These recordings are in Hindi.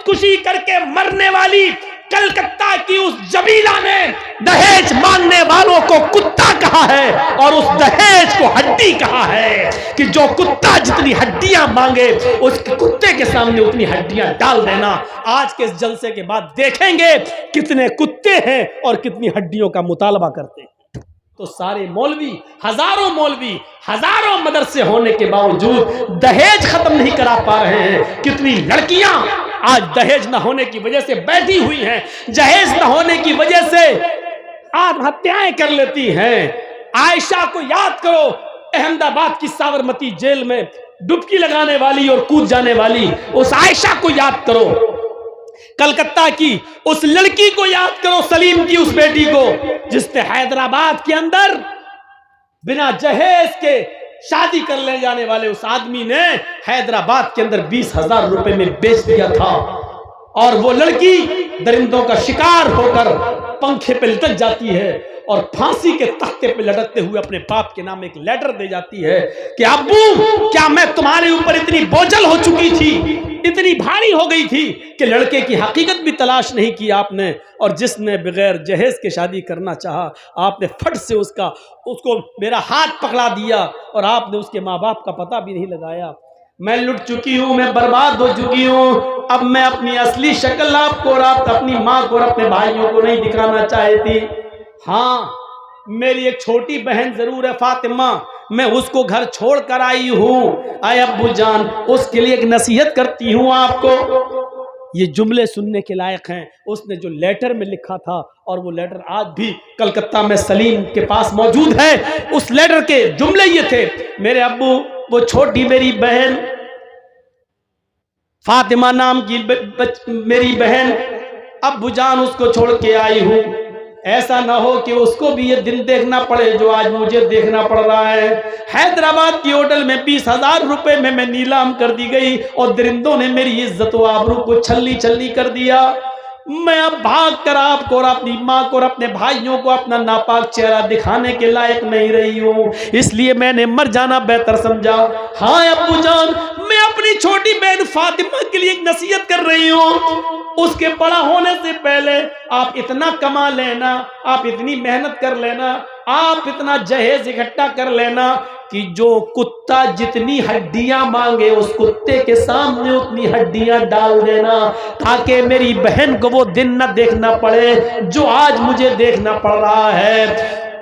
खुदकुशी करके मरने वाली कलकत्ता की उस जमीला ने दहेज मांगने वालों को कुत्ता कहा है और उस दहेज को हड्डी कहा है कि जो कुत्ता जितनी हड्डियां मांगे उस कुत्ते के सामने उतनी हड्डियां डाल देना। आज के इस जलसे के बाद देखेंगे कितने कुत्ते हैं और कितनी हड्डियों का मुतालबा करते हैं। तो सारे मौलवी, हजारों मदरसे होने के बावजूद दहेज खत्म नहीं करा पा रहे हैं। कितनी लड़कियां आज दहेज न होने की वजह से बैठी हुई हैं, दहेज न होने की वजह से आत्महत्याएं कर लेती हैं। आयशा को याद करो, अहमदाबाद की साबरमती जेल में डुबकी लगाने वाली और कूद जाने वाली उस आयशा को याद करो। कलकत्ता की उस लड़की को याद करो, सलीम की उस बेटी को, जिसने हैदराबाद के अंदर बिना जहेज के शादी कर ले जाने वाले उस आदमी ने हैदराबाद के अंदर 20,000 रुपए में बेच दिया था। और वो लड़की दरिंदों का शिकार होकर पंखे पे लटक जाती है और फांसी के तख्ते पे लटकते हुए अपने बाप के नाम एक लेटर दे जाती है कि अब्बू, क्या मैं तुम्हारे ऊपर इतनी बोझल हो चुकी थी, इतनी भारी हो गई थी कि लड़के की हकीकत भी तलाश नहीं की आपने, और जिसने बगैर जहेज के शादी करना चाहा आपने फट से उसको मेरा हाथ पकड़ा दिया और आपने उसके माँ बाप का पता भी नहीं लगाया। मैं लुट चुकी हूँ, मैं बर्बाद हो चुकी हूँ। अब मैं अपनी असली शक्ल आपको और आप अपनी माँ को और अपने भाइयों को नहीं दिखाना चाहती। हाँ, मेरी एक छोटी बहन जरूर है फातिमा, मैं उसको घर छोड़ कर आई हूँ। आए अब्बू जान, उसके लिए एक नसीहत करती हूँ आपको। ये जुमले सुनने के लायक हैं। उसने जो लेटर में लिखा था, और वो लेटर आज भी कलकत्ता में सलीम के पास मौजूद है। उस लेटर के जुमले ये थे, मेरे अब्बू, वो छोटी मेरी बहन फातिमा नाम की मेरी बहन, अब्बू जान उसको छोड़ के आई हूँ। ऐसा ना हो कि उसको भी ये दिन देखना पड़े जो आज मुझे देखना पड़ रहा है। हैदराबाद की होटल में 20,000 रुपए में मैं नीलाम कर दी गई और दरिंदों ने मेरी इज्जत व आबरू को छल्ली छल्ली कर दिया। मैं अब भाग कर आपको और अपनी माँ को और अपने भाइयों को अपना नापाक चेहरा दिखाने के लायक नहीं रही हूँ, इसलिए मैंने मर जाना बेहतर समझा। हाँ अब्बू जान, मैं अपनी छोटी बहन फातिमा के लिए एक नसीहत कर रही हूँ। उसके बड़ा होने से पहले आप इतना कमा लेना, आप इतनी मेहनत कर लेना, आप इतना जहेज इकट्ठा कर लेना कि जो कुत्ता जितनी हड्डियां मांगे उस कुत्ते के सामने उतनी हड्डियां डाल देना, ताकि मेरी बहन को वो दिन न देखना पड़े जो आज मुझे देखना पड़ रहा है।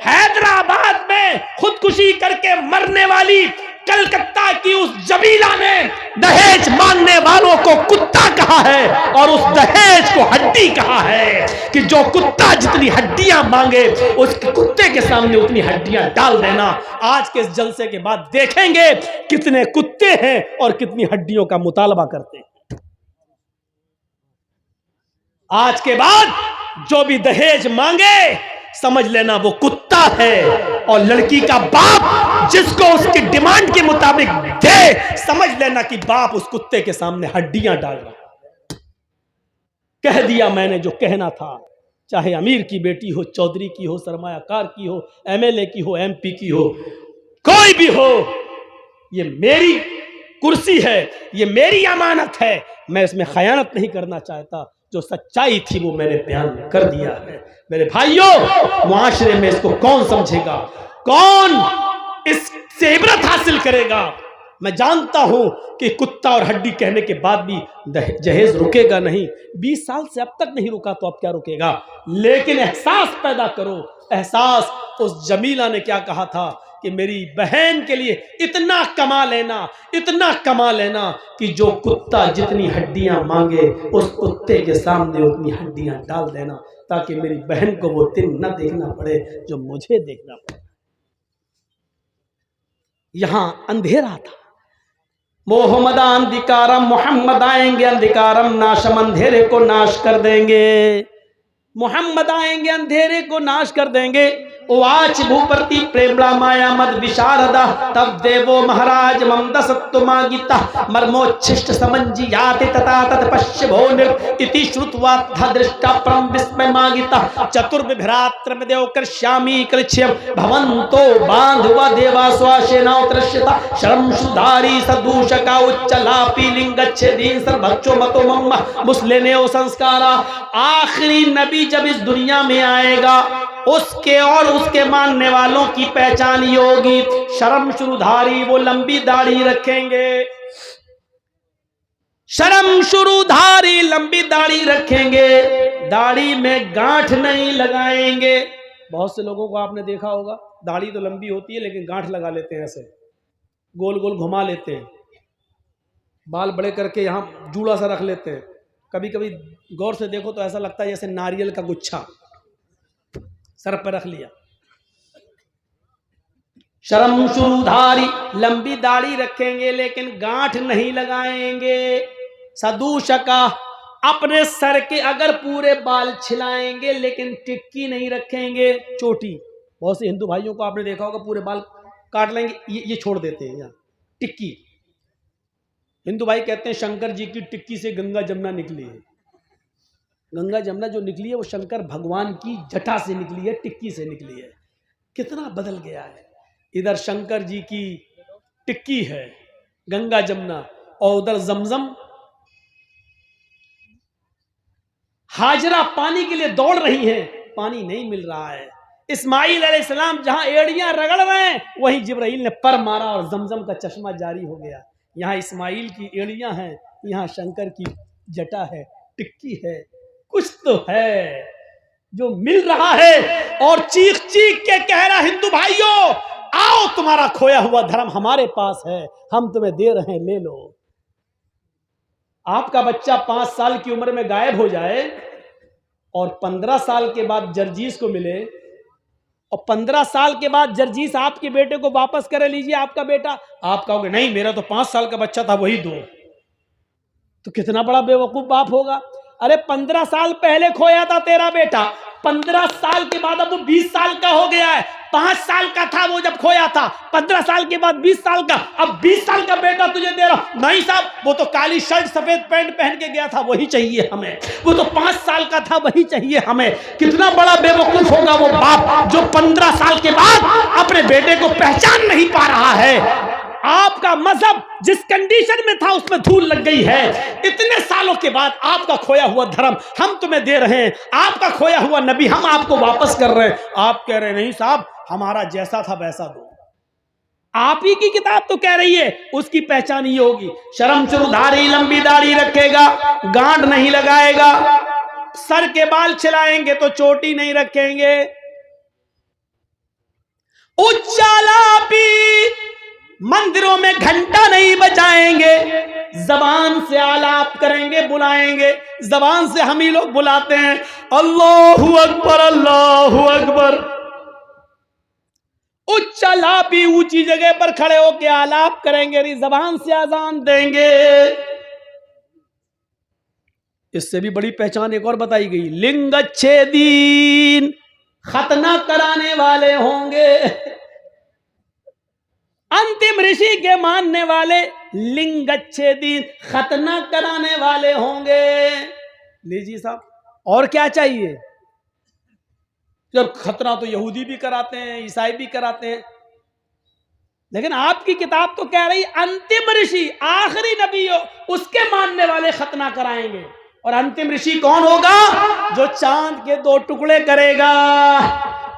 हैदराबाद में खुदकुशी करके मरने वाली कलकत्ता की उस जमीला ने दहेज मांगने वालों को कुत्ता कहा है और उस दहेज को हड्डी कहा है कि जो कुत्ता जितनी हड्डियां मांगे उस कुत्ते के सामने उतनी हड्डियां डाल देना। आज के इस जलसे के बाद देखेंगे कितने कुत्ते हैं और कितनी हड्डियों का मुतालबा करते हैं। आज के बाद जो भी दहेज मांगे समझ लेना वो कुत्ता है, और लड़की का बाप जिसको उसकी डिमांड के मुताबिक दे, समझ लेना कि बाप उस कुत्ते के सामने हड्डियां डाल रहा है। कह दिया मैंने जो कहना था, चाहे अमीर की बेटी हो, चौधरी की हो, सरमायाकार की हो, एमएलए की हो, एमपी की हो, कोई भी हो, ये मेरी कुर्सी है, ये मेरी अमानत है, मैं इसमें खयानत नहीं करना चाहता। जो सच्चाई थी वो मैंने बयान कर दिया है। मेरे भाइयों, मुआशरे में इसको कौन समझेगा, कौन इससे इबरत हासिल करेगा? मैं जानता हूं कि कुत्ता और हड्डी कहने के बाद भी जहेज रुकेगा नहीं। 20 साल से अब तक नहीं रुका तो अब क्या रुकेगा? लेकिन एहसास पैदा करो, एहसास। उस जमीला ने क्या कहा था कि मेरी बहन के लिए इतना कमा लेना कि जो कुत्ता जितनी हड्डियां मांगे उस कुत्ते के सामने उतनी हड्डियां डाल देना, ताकि मेरी बहन को वो दिन न देखना पड़े जो मुझे देखना पड़े। यहां अंधेरा था। मोहम्मद अंधिकारम, मोहम्मद आएंगे अंधिकारम नाशम, अंधेरे को नाश कर देंगे। मोहम्मद आएंगे अंधेरे को नाश कर देंगे। उवाच भूपति प्रेमला माया मद विशारदा तब देवो महाराज मम दसत्वमागिता मर्मोच्छिष्ट समंजियाति तथा तत्पश्य भो इति श्रुत्वा तथा दृष्टा परम विस्मय मागिता चतुर्विभ्रात्र देव कर्ष्यामि कृच्छ्यम भवन्तो बांधवा देवा स्वाशेना उत्रश्यता शरम सुधारी सदूषका उच्चलापी लिंगच्छेदीन सर्वक्षो मतो मम्मा मुस्लिने ओ संस्कारा। आखिरी नबी जब इस दुनिया में आएगा उसके और उसके मानने वालों की पहचान ये होगी, शर्म शुरूधारी, वो लंबी दाढ़ी रखेंगे। शर्म शुरूधारी लंबी दाढ़ी रखेंगे, दाढ़ी में गांठ नहीं लगाएंगे। बहुत से लोगों को आपने देखा होगा दाढ़ी तो लंबी होती है लेकिन गांठ लगा लेते हैं, ऐसे गोल गोल घुमा लेते हैं, बाल बड़े करके यहाँ जूड़ा सा रख लेते हैं। कभी कभी गौर से देखो तो ऐसा लगता है जैसे नारियल का गुच्छा सर पर रख लिया। शर्म शुरूधारी लंबी दाढ़ी रखेंगे लेकिन गांठ नहीं लगाएंगे। सदूषका अपने सर के अगर पूरे बाल छिलाएंगे लेकिन टिक्की नहीं रखेंगे, चोटी। बहुत से हिंदू भाइयों को आपने देखा होगा पूरे बाल काट लेंगे, ये छोड़ देते हैं यहाँ टिक्की। हिंदू भाई कहते हैं शंकर जी की टिक्की से गंगा जमुना निकली है। गंगा जमुना जो निकली है वो शंकर भगवान की जटा से निकली है, टिक्की से निकली है। कितना बदल गया है। इधर शंकर जी की टिक्की है गंगा जमुना, और उधर जमजम। हाजरा पानी के लिए दौड़ रही है, पानी नहीं मिल रहा है। इस्माइल अलैहिस्सलाम जहां एड़ियां रगड़ रहे हैं वहीं जिब्राइल ने पर मारा और जमजम का चश्मा जारी हो गया। यहाँ इस्माइल की एड़ियां हैं, यहाँ शंकर की जटा है, टिक्की है। कुछ तो है जो मिल रहा है। और चीख चीख के कह रहा हिंदू भाइयों आओ तुम्हारा खोया हुआ धर्म हमारे पास है, हम तुम्हें दे रहे हैं, ले लो। आपका बच्चा 5 साल की उम्र में गायब हो जाए और 15 साल के बाद जर्जीस को मिले, और 15 साल के बाद जर्जीस आपके बेटे को वापस कर लीजिए आपका बेटा, आप कहोगे नहीं मेरा तो 5 साल का बच्चा था वही दो। तो कितना बड़ा बेवकूफ बाप होगा। अरे 15 साल पहले खोया था तेरा बेटा, 15 साल के बाद अब वो 20 साल का हो गया है। 5 साल का था वो जब खोया था, 15 साल के बाद 20 साल का, अब 20 साल का बेटा तुझे दे रहा। नहीं साहब वो तो काली शर्ट सफेद पैंट पहन के गया था वही चाहिए हमें, वो तो 5 साल का था वही चाहिए हमें। कितना बड़ा बेवकूफ होगा वो बाप जो 15 साल के बाद अपने बेटे को पहचान नहीं पा रहा है। आपका मजहब जिस कंडीशन में था उसमें धूल लग गई है। इतने सालों के बाद आपका खोया हुआ धर्म हम तुम्हें दे रहे हैं, आपका खोया हुआ नबी हम आपको वापस कर रहे हैं। आप कह रहे हैं नहीं साहब हमारा जैसा था वैसा दो। आप ही की किताब तो कह रही है उसकी पहचान ही होगी। शर्म शुरूधारी लंबी दाढ़ी रखेगा, गांठ नहीं लगाएगा, सर के बाल छिलाएंगे तो चोटी नहीं रखेंगे। उच्चालापी मंदिरों में घंटा नहीं बजाएंगे, जबान से आलाप करेंगे, बुलाएंगे। जबान से हम ही लोग बुलाते हैं अल्लाहु अकबर अल्लाहु अकबर। उच्चालापी ऊंची जगह पर खड़े होकर आलाप करेंगे, जबान से आजान देंगे। इससे भी बड़ी पहचान एक और बताई गई, लिंगच्छेदीन खतना कराने वाले होंगे। अंतिम ऋषि के मानने वाले लिंगच्छेदीन खतना कराने वाले होंगे। लीजिए साहब और क्या चाहिए। जब खतना तो यहूदी भी कराते हैं, ईसाई भी कराते हैं, लेकिन आपकी किताब तो कह रही अंतिम ऋषि आखिरी नबी हो उसके मानने वाले खतना कराएंगे। और अंतिम ऋषि कौन होगा? जो चांद के 2 टुकड़े करेगा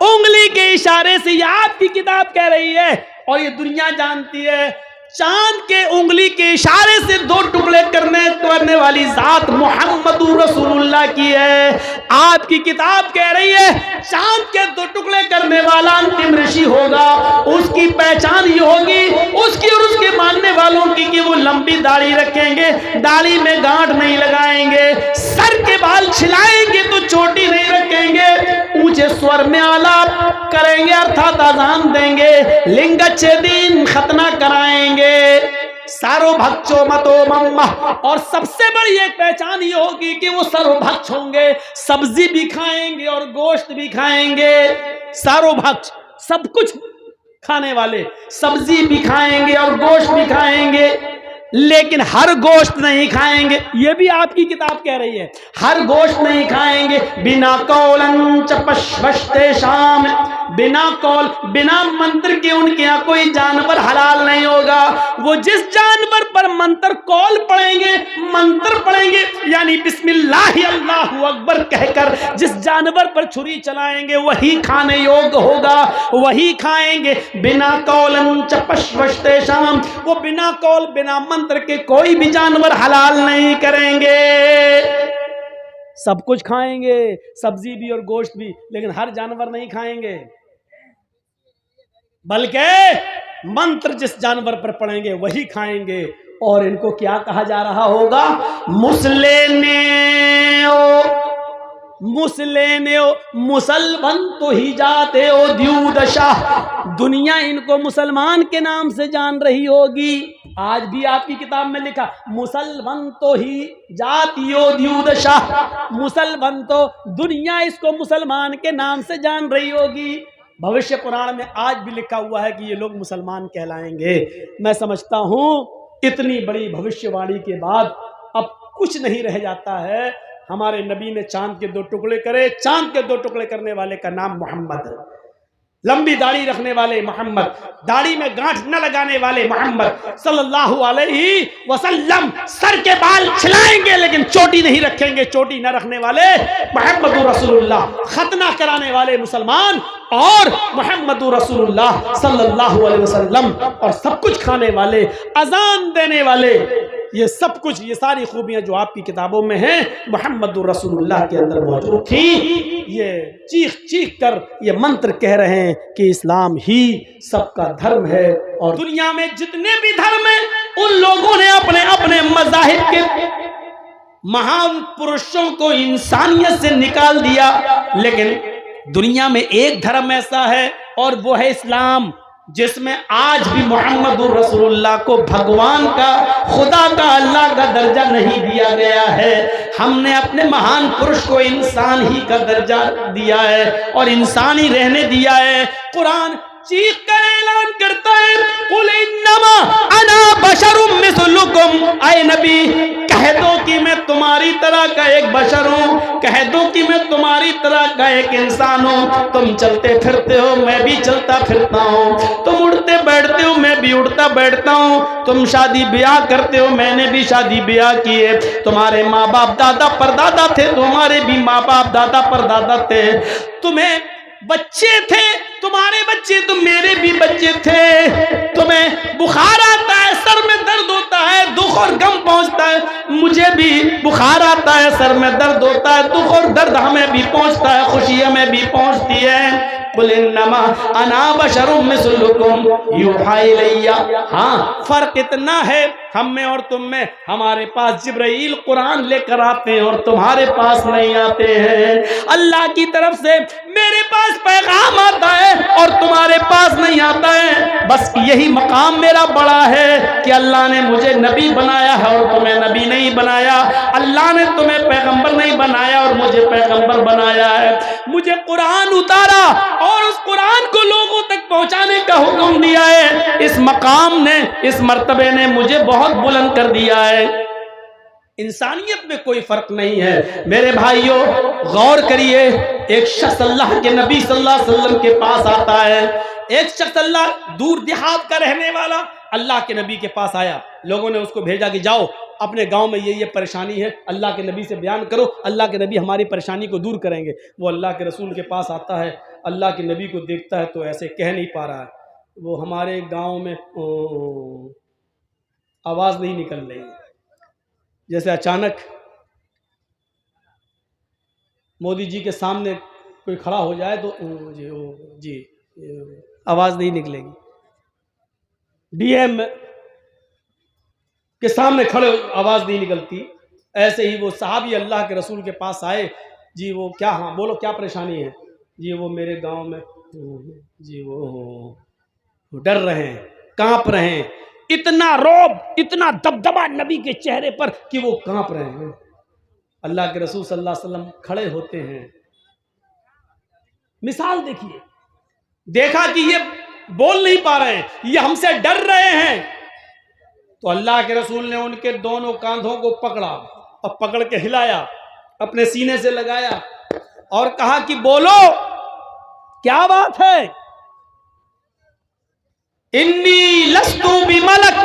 उंगली के इशारे से। ये आपकी किताब कह रही है और ये दुनिया जानती है। चांद के उंगली के इशारे से 2 टुकड़े करने वाली जात मोहम्मदुर रसूलुल्लाह की है। आपकी किताब कह रही है चांद के 2 टुकड़े करने वाला अंतिम ऋषि होगा, उसकी पहचान ये होगी उसकी और उसके मानने वालों की कि वो लंबी दाढ़ी रखेंगे, दाढ़ी में गांठ नहीं लगाएंगे, सर के बाल छिलाएंगे तो चोटी नहीं रखेंगे, ऊंचे स्वर में आलाप करेंगे अर्थात आजान देंगे, लिंगच्छेदीन खतना कराएंगे, सर्वभक्षो मतो मम्मा। और सबसे बड़ी एक पहचान ये होगी कि वो सर्वभक्ष होंगे, सब्जी भी खाएंगे और गोश्त भी खाएंगे। सारोभक्ष, सब कुछ खाने वाले, सब्जी भी खाएंगे और गोश्त भी खाएंगे, लेकिन हर गोश्त नहीं खाएंगे। ये भी आपकी किताब कह रही है, हर गोश्त नहीं खाएंगे। बिना कौलन च पश्वस्ते शाम, बिना कौल, बिना मंत्र के उनके यहाँ कोई जानवर हलाल नहीं होगा। वो जिस जानवर पर मंत्र कौल पढ़ेंगे, मंत्र पढ़ेंगे, यानी बिस्मिल्लाह अल्लाहु अकबर कहकर जिस जानवर पर छुरी चलाएंगे वही खाने योग्य होगा, वही खाएंगे। बिना कौलन च पश्वस्ते शाम, वो बिना कौल बिना मंत्र के कोई भी जानवर हलाल नहीं करेंगे। सब कुछ खाएंगे, सब्जी भी और गोश्त भी, लेकिन हर जानवर नहीं खाएंगे, बल्कि मंत्र जिस जानवर पर पढ़ेंगे वही खाएंगे। और इनको क्या कहा जा रहा होगा? मुसलेने मुसलमान तो ही जाते हो द्यूदशा, दुनिया इनको मुसलमान के नाम से जान रही होगी। आज भी आपकी किताब में लिखा मुसलमान तो ही जातियो द्यूदशा, मुसलमान तो दुनिया इसको मुसलमान के नाम से जान रही होगी। भविष्य पुराण में आज भी लिखा हुआ है कि ये लोग मुसलमान कहलाएंगे। मैं समझता हूं इतनी बड़ी भविष्यवाणी के बाद अब कुछ नहीं रह जाता है। हमारे नबी ने चांद के 2 टुकड़े करे, चांद के 2 टुकड़े करने वाले का नाम मोहम्मद है। लंबी दाढ़ी रखने वाले मोहम्मद, दाढ़ी में गांठ न लगाने वाले मोहम्मद सल्लल्लाहु अलैहि वसल्लम, सर के बाल छिलाएंगे लेकिन चोटी नहीं रखेंगे, चोटी न रखने वाले मोहम्मद रसूलुल्लाह, खतना कराने वाले मुसलमान और मोहम्मद रसूलुल्लाह सल्लल्लाहु अलैहि वसल्लम, और सब कुछ खाने वाले, अजान देने वाले, ये सब कुछ, ये सारी खूबियां जो आपकी किताबों में हैं मोहम्मद रसूलुल्लाह के अंदर मौजूद थी। ये चीख चीख कर ये मंत्र कह रहे हैं कि इस्लाम ही सबका धर्म है। और दुनिया में जितने भी धर्म हैं उन लोगों ने अपने अपने मज़ाहिब के महान पुरुषों को इंसानियत से निकाल दिया, लेकिन दुनिया में एक धर्म ऐसा है और वो है इस्लाम, जिसमें आज भी मोहम्मद रसूलुल्लाह को भगवान का, खुदा का, अल्लाह का दर्जा नहीं दिया गया है। हमने अपने महान पुरुष को इंसान ही का दर्जा दिया है और इंसान ही रहने दिया है। कुरान चीख कर ऐलान करता है, कुल इन्नमा अना बशरुम मिस्लुकुम, ऐ नबी कह दो कि मैं तुम्हारी तरह का एक बशर हूँ, कह दो कि मैं तुम्हारी तरह का एक इंसान हूँ। तुम चलते फिरते हो, मैं भी चलता फिरता हूँ, तुम उड़ते बैठते हो, मैं भी उड़ता बैठता हूँ, तुम शादी ब्याह करते हो, मैंने भी शादी ब्याह किए, तुम्हारे माँ बाप दादा परदादा थे, तुम्हारे भी माँ बाप दादा परदादा थे, तुम्हें बच्चे थे, तुम्हारे बच्चे तो मेरे भी बच्चे थे, तुम्हें बुखार आता है, सर में दर्द होता है, दुख और गम पहुंचता है, मुझे भी बुखार आता है, सर में दर्द होता है, दुख और दर्द हमें भी पहुंचता है, खुशी हमें भी पहुंचती है। कुल इन्नमा अना बशरुम मिस्लुकुम यूहा इलैया, हाँ फर्क इतना है हम में और तुम में, हमारे पास जिब्राइल कुरान लेकर आते हैं और तुम्हारे पास नहीं आते हैं। अल्लाह की तरफ से मेरे पास पैगाम आता है और तुम्हारे पास नहीं आता है। बस यही मकाम मेरा बड़ा है कि अल्लाह ने मुझे नबी बनाया है और तुम्हें नबी नहीं बनाया, अल्लाह ने तुम्हें पैगंबर नहीं बनाया और मुझे पैगंबर बनाया है। मुझे कुरान उतारा और उस कुरान को लोगों तक पहुंचाने का हुक्म दिया है। इस मकाम ने, इस मर्तबे ने मुझे बहुत बुलंद कर दिया है। इंसानियत में कोई फर्क नहीं है। मेरे भाइयों गौर करिए, एक शख्स अल्लाह के नबी सल्लल्लाहु अलैहि वसल्लम के पास आता है, एक शख्स अल्लाह दूर देहात का रहने वाला अल्लाह के नबी के पास आया। लोगों ने उसको भेजा कि जाओ अपने गांव में ये परेशानी है, अल्लाह के नबी से बयान करो, अल्लाह के नबी हमारी परेशानी को दूर करेंगे। वो अल्लाह के रसूल के पास आता है, अल्लाह के नबी को देखता है तो ऐसे कह नहीं पा रहा है, वो हमारे गांव में आवाज़ नहीं निकल रही, जैसे अचानक मोदी जी के सामने कोई खड़ा हो जाए तो जी आवाज़ नहीं निकलेगी। डीएम के सामने खड़े आवाज़ नहीं निकलती। ऐसे ही वो साहबी अल्लाह के रसूल के पास आए, जी वो क्या, हाँ बोलो क्या परेशानी है? जी वो मेरे गांव में जी वो डर रहे हैं, कांप रहे हैं, इतना रौब, इतना दबदबा नबी के चेहरे पर कि वो कांप रहे हैं। अल्लाह के रसूल सल्लल्लाहु अलैहि वसल्लम खड़े होते हैं। मिसाल देखिए, देखा कि ये बोल नहीं पा रहे हैं, ये हमसे डर रहे हैं, तो अल्लाह के रसूल ने उनके दोनों कांधों को पकड़ा और पकड़ के हिलाया, अपने सीने से लगाया और कहा कि बोलो क्या बात है। इन्नी लस्तु बिमलक,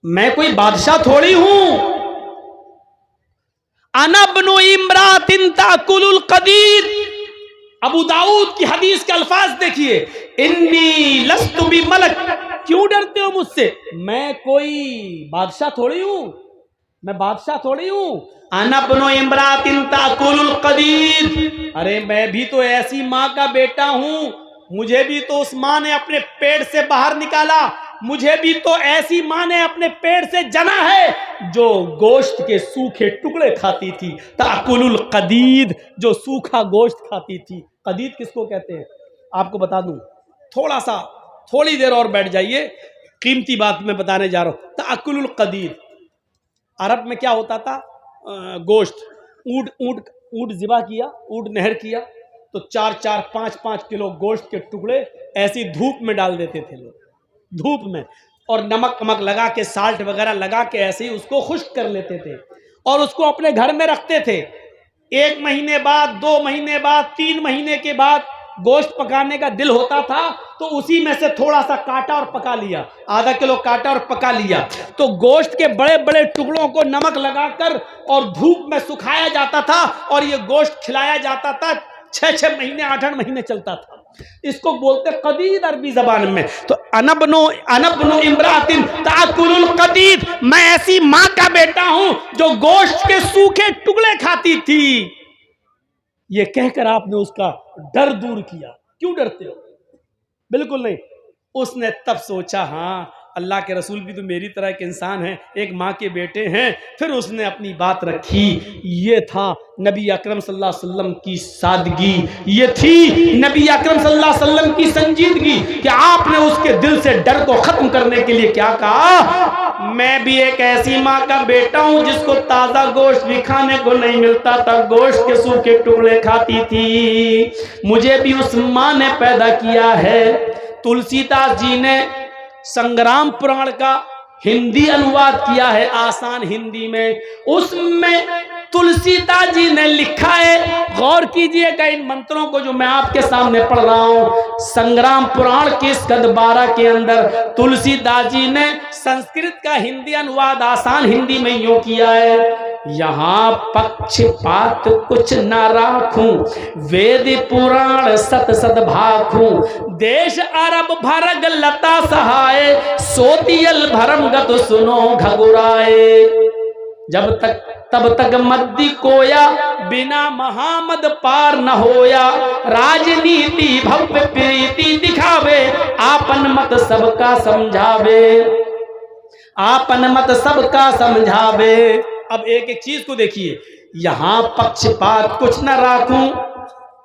मैं कोई बादशाह थोड़ी हूं। अना इब्नु इम्रातिन ताकुलुल कदीर, अबू दाऊद की हदीस के अल्फाज देखिए, इन्नी लस्तु बिमलक, क्यों डरते हो मुझसे, मैं कोई बादशाह थोड़ी हूं, मैं बादशाह थोड़ी हूं। अना इब्नु इम्रातिन ताकुलुल कदीर, अरे मैं भी तो ऐसी मां का बेटा हूं, मुझे भी तो उस मां ने अपने पेट से बाहर निकाला, मुझे भी तो ऐसी मां ने अपने पेट से जना है जो गोश्त के सूखे टुकड़े खाती थी। ताकुलुल कदीद, जो सूखा गोश्त खाती थी। कदीद किसको कहते हैं आपको बता दूं, थोड़ी देर और बैठ जाइए, कीमती बात मैं बताने जा रहा हूं। ताकुलुल कदीद, अरब में क्या होता था, गोश्त, ऊंट ज़िबा किया, ऊंट नहर किया तो 4-4, 5-5 किलो गोश्त के टुकड़े ऐसी धूप में डाल देते थे लोग, धूप में, और नमक लगा के, साल्ट वगैरह लगा के ऐसे ही उसको खुश्क कर लेते थे और उसको अपने घर में रखते थे। 1 महीने बाद, 2 महीने बाद, 3 महीने के बाद गोश्त पकाने का दिल होता था तो उसी में से थोड़ा सा काटा और पका लिया, आधा किलो काटा और पका लिया, तो गोश्त के बड़े बड़े टुकड़ों को नमक लगाकर और धूप में सुखाया जाता था और ये गोश्त खिलाया जाता था। 6-6 महीने, 8-8 महीने चलता था। इसको बोलते कदीद अरबी जबान में। तो अनबनु इम्रातिन ताकुलुल कदीद, मैं ऐसी मां का बेटा हूं जो गोश्त के सूखे टुकड़े खाती थी। ये कहकर आपने उसका डर दूर किया। क्यों डरते हो? बिल्कुल नहीं। उसने तब सोचा, हाँ अल्लाह के रसूल भी तो मेरी तरह एक इंसान है, एक माँ के बेटे हैं। फिर उसने अपनी बात रखी। ये था नबी अकरम सल्लल्लाहु अलैहि वसल्लम की सादगी, ये थी नबी अकरम सल्लल्लाहु अलैहि वसल्लम की संजीदगी कि आपने उसके दिल से डर को खत्म करने के लिए क्या कहा, मैं भी एक ऐसी माँ का बेटा हूँ जिसको ताज़ा गोश्त भी खाने को नहीं मिलता था, गोश्त के सूखे टुकड़े खाती थी, मुझे भी उस माँ ने पैदा किया है। तुलसीदास जी ने संग्राम पुराण का हिंदी अनुवाद किया है, आसान हिंदी में। उसमें तुलसीदास जी ने लिखा है, गौर कीजिएगा इन मंत्रों को जो मैं आपके सामने पढ़ रहा हूं। संग्राम पुराण के स्कंद 12 के अंदर तुलसीदास जी ने संस्कृत का हिंदी अनुवाद आसान हिंदी में यूं किया है, यहाँ पक्षपात कुछ न राखूं, वेद पुराण सत सत भाखूं, देश अरब भरग लता सहाय, सोतियल भरम गत सुनो घगुराए, तब तक मद्दी कोया, बिना महामद पार न होया, राजनीति भव्य प्रीति दिखावे, आपन मत सबका समझावे, आपन मत सबका समझावे। अब एक एक चीज को देखिए, यहां पक्षपात कुछ न राखूं,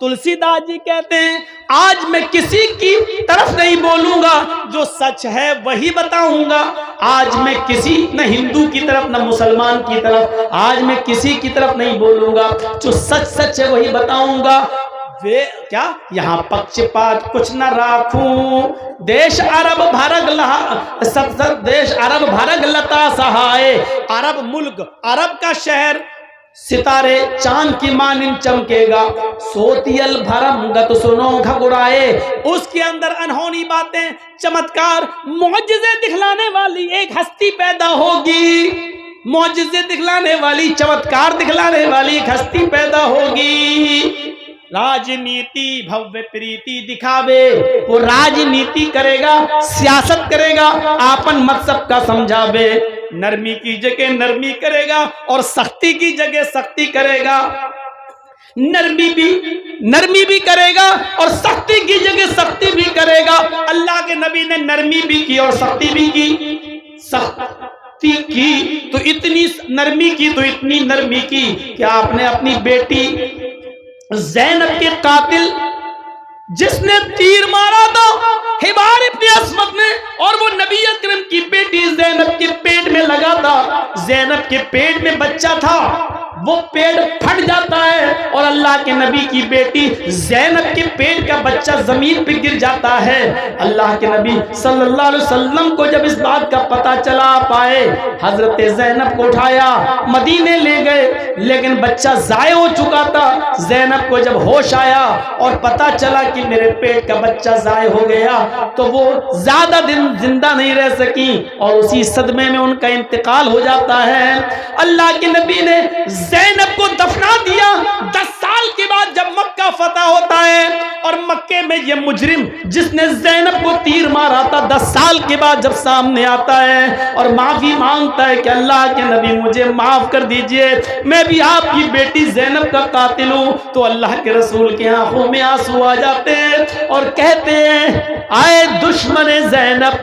तुलसीदास जी कहते हैं आज मैं किसी की तरफ नहीं बोलूंगा, जो सच है वही बताऊंगा। आज मैं किसी न हिंदू की तरफ न मुसलमान की तरफ, आज मैं किसी की तरफ नहीं बोलूंगा, जो सच है वही बताऊंगा। वे क्या, यहाँ पक्षपात कुछ न राखूं, देश अरब भरग देश अरब भरग लता सहाय, अरब मुल्क, अरब का शहर सितारे चांद की मानिंद चमकेगा, सोतियल भरम गत सुनो घगुराए, उसके अंदर अनहोनी बातें, चमत्कार, मौजिज़े दिखलाने वाली एक हस्ती पैदा होगी, मौजिज़े दिखलाने वाली, चमत्कार दिखलाने वाली एक हस्ती पैदा होगी। राजनीति भव्य प्रीति दिखावे, वो राजनीति करेगा, सियासत करेगा, आपन मत सबका समझावे, नरमी की जगह नरमी करेगा और सख्ती की जगह सख्ती करेगा, नरमी भी करेगा और सख्ती की जगह सख्ती भी करेगा। अल्लाह के नबी ने नरमी भी की और सख्ती भी की, सख्ती की तो इतनी नरमी की, तो इतनी नरमी की कि आपने अपनी बेटी ज़ैनब के कातिल जिसने तीर मारा था हिबार इब्न अस्वद ने, और वो नबी अकरम की बेटी ज़ैनब के पेट में लगा था, ज़ैनब के पेट में बच्चा था, वो पेड़ फट जाता है और अल्लाह के नबी की बेटी ज़ैनब के पेट का बच्चा जमीन पे गिर जाता है। अल्लाह के नबी सल्लल्लाहु अलैहि वसल्लम को जब इस बात का पता चला पाए, हजरत ज़ैनब को उठाया मदीने ले गए, लेकिन बच्चा ज़ाय हो चुका था। ज़ैनब को जब होश आया और पता चला कि मेरे पेट का बच्चा ज़ाय हो गया, तो वो ज्यादा दिन जिंदा नहीं रह सकी और उसी सदमे में उनका इंतकाल हो जाता है। अल्लाह के नबी ने ज़ैनब को दफना दिया। 10 साल के बाद जब मक्का फतह होता है और मक्के में ये मुजरिम जिसने ज़ैनब को तीर मारा था 10 साल के बाद जब सामने आता है और माफी मांगता है कि अल्लाह के नबी मुझे माफ कर दीजिए, मैं भी आपकी बेटी ज़ैनब का कातिल हूं, तो अल्लाह के रसूल की आंखों में आंसू आ जाते हैं और कहते हैं, आए दुश्मन ज़ैनब,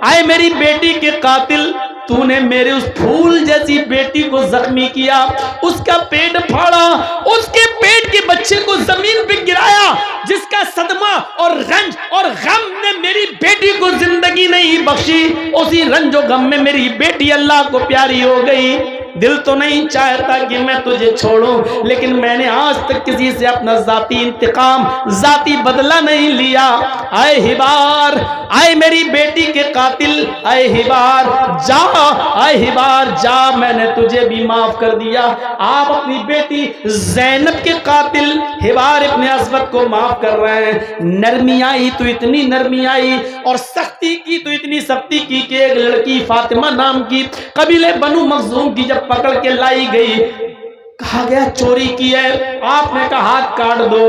आए मेरी बेटी के कातिल, तूने मेरे उस फूल जैसी बेटी को जख्मी किया, उसका पेट फाड़ा, उसके पेट के बच्चे को जमीन पे गिराया, जिसका सदमा और रंज और गम ने मेरी बेटी को जिंदगी नहीं बख्शी। उसी रंज और गम में मेरी बेटी अल्लाह को प्यारी हो गई। दिल तो नहीं चाहता कि मैं तुझे छोड़ूं, लेकिन मैंने आज तक किसी से अपना जाती इंतकाम, जाती बदला नहीं लिया। आए हिबार, आए मेरी बेटी के कातिल, आए हिबार जा, आए हिबार जा, मैंने तुझे भी माफ कर दिया। आप अपनी बेटी ज़ैनब के कातिल हिबार इब्ने अस्वद को माफ कर रहे हैं। नरमी आई तो इतनी नरमी आई और सख्ती की तो इतनी सख्ती की कि एक लड़की फातिमा नाम की कबीले बनु मखजूम की जब पकड़ के लाई गई, कहा गया चोरी की है, आपने कहा हाथ काट दो।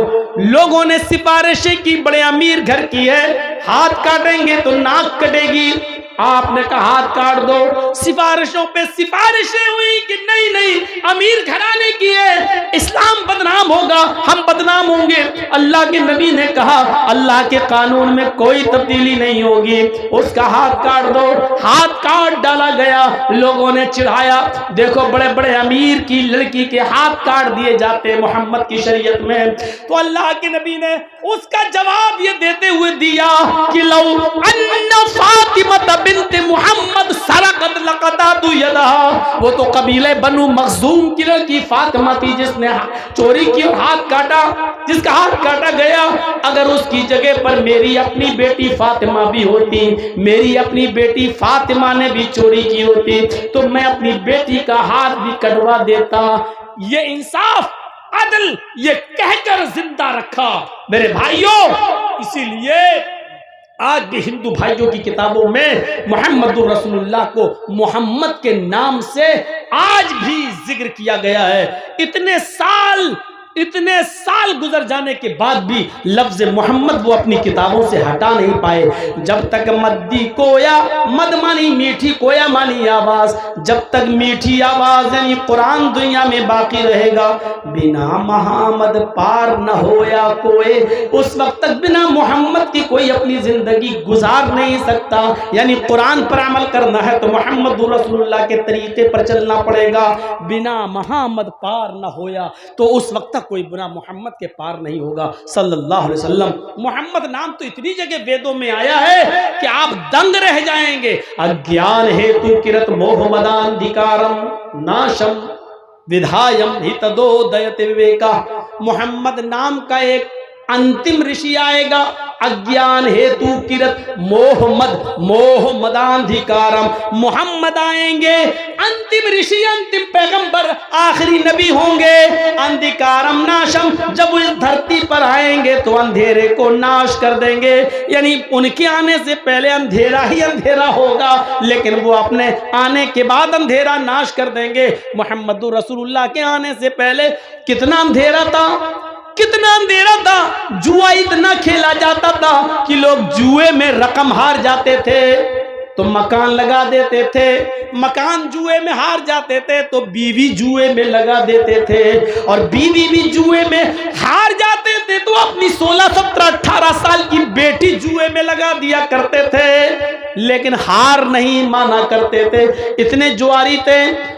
लोगों ने सिफारिशें की, बड़े अमीर घर की है, हाथ काटेंगे तो नाक कटेगी, आपने कहा हाथ काट दो। सिफारिशों पे सिफारिशें हुई कि नहीं नहीं अमीर घराने की है, इस्लाम बदनाम होगा, हम बदनाम होंगे। अल्लाह के नबी ने कहा अल्लाह के कानून में कोई तब्दीली नहीं होगी, उसका हाथ काट दो। हाथ काट डाला गया। लोगों ने चिढ़ाया, देखो बड़े बड़े अमीर की लड़की के हाथ काट दिए जाते मोहम्मद की शरीयत में। तो अल्लाह के नबी ने उसका जवाब ये देते हुए दिया कि लौ अन्ना फातिमा बिन्त मुहम्मद सरकत लक़तअतु यदहा, वो तो कबीले बनु मखजूम की लड़की फातिमा थी जिसने चोरी की और हाथ काटा, जिसका हाथ काटा गया। अगर उसकी जगह पर मेरी अपनी बेटी फातिमा भी होती, मेरी अपनी बेटी फातिमा ने भी चोरी की होती, तो मैं अपनी बेटी का हाथ भी कटवा देता। ये इंसाफ अदल ये कहकर जिंदा रखा मेरे भाइयों। इसीलिए आज भी हिंदू भाइयों की किताबों में मोहम्मदुर रसूलुल्लाह को मोहम्मद के नाम से आज भी जिक्र किया गया है। इतने साल गुजर जाने के बाद भी लफ्ज मोहम्मद वो अपनी किताबों से हटा नहीं पाए। जब तक मद्दी कोया मद मानी मीठी कोया मानी आवाज, जब तक मीठी आवाज यानी कुरान दुनिया में बाकी रहेगा, बिना मोहम्मद पार न होया कोई, उस वक्त तक बिना मोहम्मद की कोई अपनी जिंदगी गुजार नहीं सकता। यानी कुरान पर अमल करना है तो मोहम्मद रसूलुल्लाह के तरीके पर चलना पड़ेगा। बिना मोहम्मद पार न होया तो उस वक्त तक कोई बिना मोहम्मद के पार नहीं होगा सल्लल्लाहु अलैहि वसल्लम। मोहम्मद नाम तो इतनी जगह वेदों में आया है कि आप दंग रह जाएंगे। अज्ञान हेतु किरत मोह मदांधिकारम नाशम विधायम हितदोदयते विवेका। मोहम्मद नाम का एक अंतिम ऋषि आएगा, अज्ञान हेतु किरत मोह मदांधिकारम। मोहम्मद आएंगे, अंतिम ऋषि, अंतिम पैगंबर, आखिरी नबी होंगे। अंधिकारम नाशम, जब वो इस धरती पर आएंगे तो अंधेरे को नाश कर देंगे। यानी उनके आने से पहले अंधेरा ही अंधेरा होगा, लेकिन वो अपने आने के बाद अंधेरा नाश कर देंगे। मोहम्मदुर रसूलुल्लाह के आने से पहले कितना अंधेरा था, कितना अंधेरा था। जुआ इतना खेला जाता था कि लोग जुए में रकम हार जाते थे तो मकान लगा देते थे, मकान जुए में हार जाते थे तो बीवी जुए में लगा देते थे, और बीवी भी जुए में हार जाते थे तो अपनी 16, 17, 18 साल की बेटी जुए में लगा दिया करते थे, लेकिन हार नहीं माना करते थे। इतने जुआरी थे।